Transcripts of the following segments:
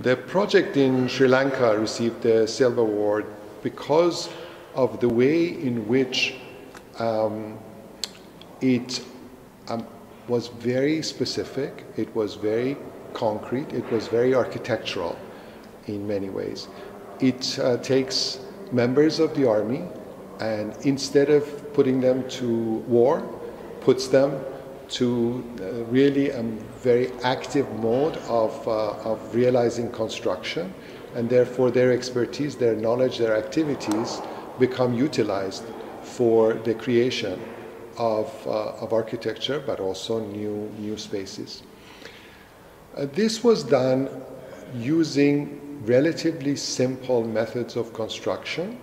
The project in Sri Lanka received the Silver Award because of the way in which it was very specific, it was very concrete, it was very architectural in many ways. It takes members of the army and instead of putting them to war, puts them to really a very active mode of realizing construction, and therefore their expertise, their knowledge, their activities become utilized for the creation of architecture, but also new spaces. This was done using relatively simple methods of construction,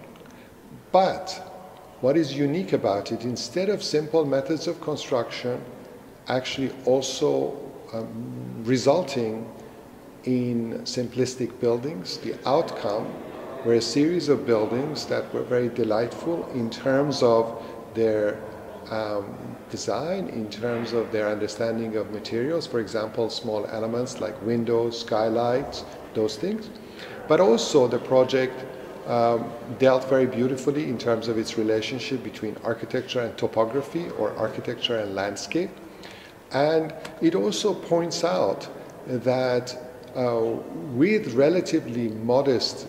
but what is unique about it, instead of simple methods of construction, actually also resulting in simplistic buildings, the outcome were a series of buildings that were very delightful in terms of their design, in terms of their understanding of materials, for example, small elements like windows, skylights, those things. But also the project dealt very beautifully in terms of its relationship between architecture and topography, or architecture and landscape. And it also points out that with relatively modest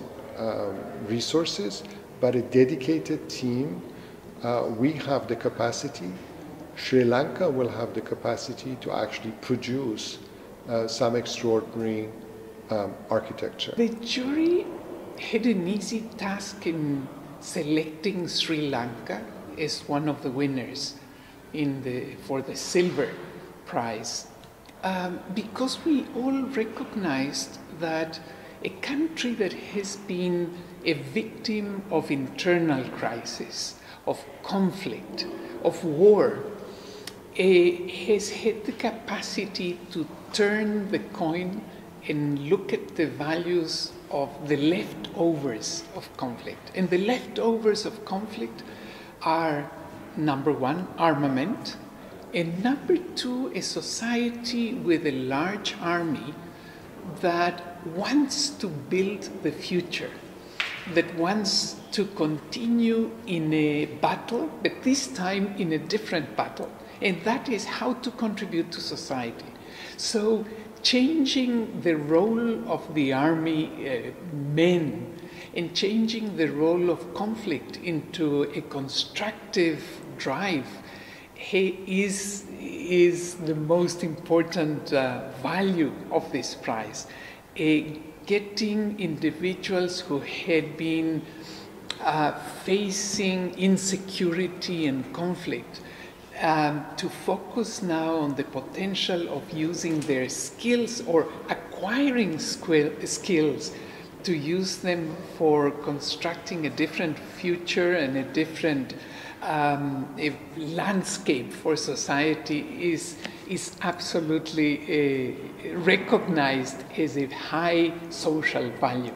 resources, but a dedicated team, we have the capacity, Sri Lanka will have the capacity to actually produce some extraordinary architecture. The jury had an easy task in selecting Sri Lanka as one of the winners for the Silver Prize, because we all recognized that a country that has been a victim of internal crisis, of conflict, of war, has had the capacity to turn the coin and look at the values of the leftovers of conflict. And the leftovers of conflict are, number one, armament, and number two, a society with a large army that wants to build the future, that wants to continue in a battle, but this time in a different battle, and that is how to contribute to society. So changing the role of the army men and changing the role of conflict into a constructive drive is the most important value of this prize. Getting individuals who had been facing insecurity and conflict to focus now on the potential of using their skills or acquiring skills to use them for constructing a different future and a different landscape for society is absolutely recognized as a high social value.